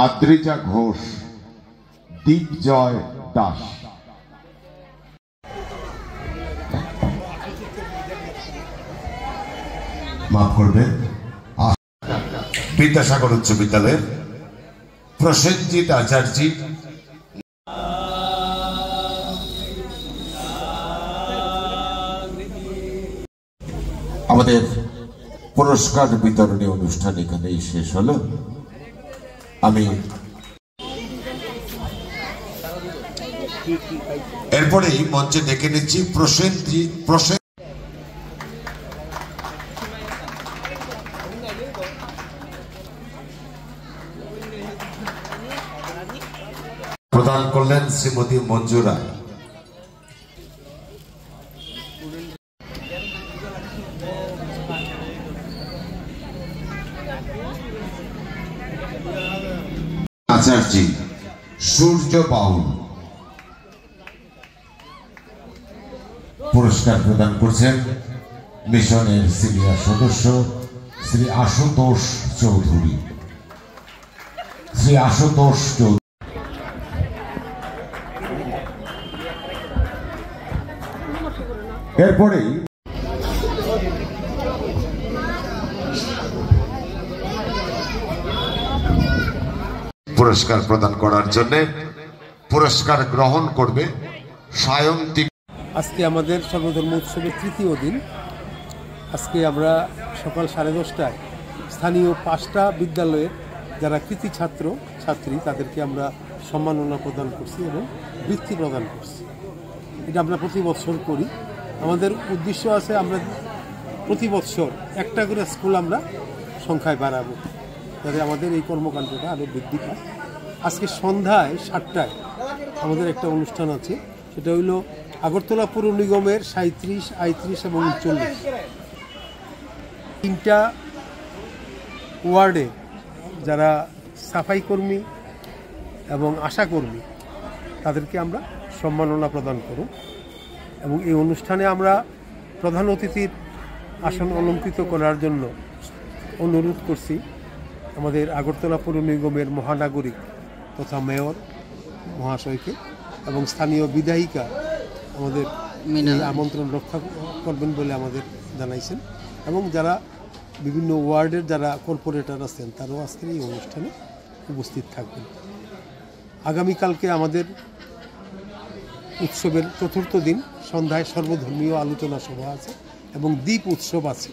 আদ্রিজা ঘোষ, দীপজয় দাস। মাফ করবেন, বিদ্যাসাগর উচ্চ বিদ্যালয়ের প্রসেনজিৎ আচার্য। আমাদের পুরস্কার বিতরণী অনুষ্ঠান এখানেই শেষ হলো। আমি এরপরেই মঞ্চে ডেকে নিচ্ছি প্রদান করলেন শ্রীমতী মঞ্জুরা। আচার্য সূর্য বাউল পুরস্কার প্রদান করছেন মিশনের সিনিয়র সদস্য শ্রী আশুতোষ চৌধুরী। এরপরেই পুরস্কার প্রদান করার জন্য পুরস্কার গ্রহণ করবে সায়ন্তিক। আজকে আমাদের সর্বধর্ম উৎসবের তৃতীয় দিন। আজকে আমরা সকাল 10:30টায় স্থানীয় 5টা বিদ্যালয়ের যারা কৃতি ছাত্র ছাত্রী তাদেরকে আমরা সম্মাননা প্রদান করছি এবং বৃত্তি প্রদান করছি। এটা আমরা প্রতি বছর করি। আমাদের উদ্দেশ্য আছে আমরা প্রতি বছর একটা করে স্কুল আমরা সংখ্যায় বাড়াবো, যাতে আমাদের এই কর্মকাণ্ডটা আরও বৃদ্ধি পায়। আজকে সন্ধ্যায় 7টায় আমাদের একটা অনুষ্ঠান আছে, সেটা হইল আগরতলা পৌর নিগমের 37, 38 এবং 39 তিনটা ওয়ার্ডে যারা সাফাই কর্মী এবং আশাকর্মী তাদেরকে আমরা সম্মাননা প্রদান করব। এবং এই অনুষ্ঠানে আমরা প্রধান অতিথির আসন অলঙ্কৃত করার জন্য অনুরোধ করছি আমাদের আগরতলা পৌর নিগমের মহানাগরিক তথা মেয়র মহাশয়কে, এবং স্থানীয় বিধায়িকা আমাদের আমন্ত্রণ রক্ষা করবেন বলে আমাদের জানাইছেন। এবং যারা বিভিন্ন ওয়ার্ডের যারা কর্পোরেটর আছেন তারাও আজকের এই অনুষ্ঠানে উপস্থিত থাকবেন। আগামীকালকে আমাদের উৎসবের 4র্থ দিন সন্ধ্যায় সর্বধর্মীয় আলোচনা সভা আছে এবং দ্বীপ উৎসব আছে।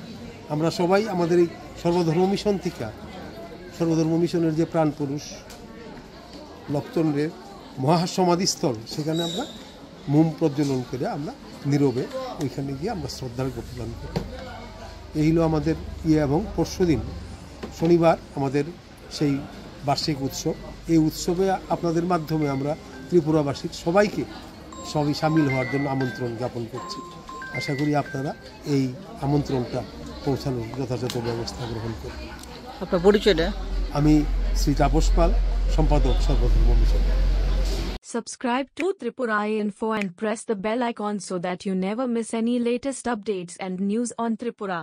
আমরা সবাই আমাদের এই সর্বধর্ম মিশন থেকে, সর্বধর্ম মিশনের যে প্রাণপুরুষ লক্ষচন্দ্রের মহাসমাধিস্থল, সেখানে আমরা মোম প্রজ্বলন করে আমরা নীরবে ওইখানে গিয়ে আমরা শ্রদ্ধার্ঘ্য প্রদান করি। এই হলো আমাদের এবং পরশুদিন শনিবার আমাদের সেই বার্ষিক উৎসব। এই উৎসবে আপনাদের মাধ্যমে আমরা ত্রিপুরাবাসীর সবাইকে সামিল হওয়ার জন্য আমন্ত্রণ জ্ঞাপন করছি। আশা করি আপনারা এই আমন্ত্রণটা পৌঁছানোর যথাযথ ব্যবস্থা গ্রহণ করবেন। আপনার পরিচয়টা? আমি শ্রী তাপস পাল, সম্পাদক সর্বধর্ম mission. Subscribe to Tripura Info and press the bell icon so that you never miss any latest updates and news on Tripura.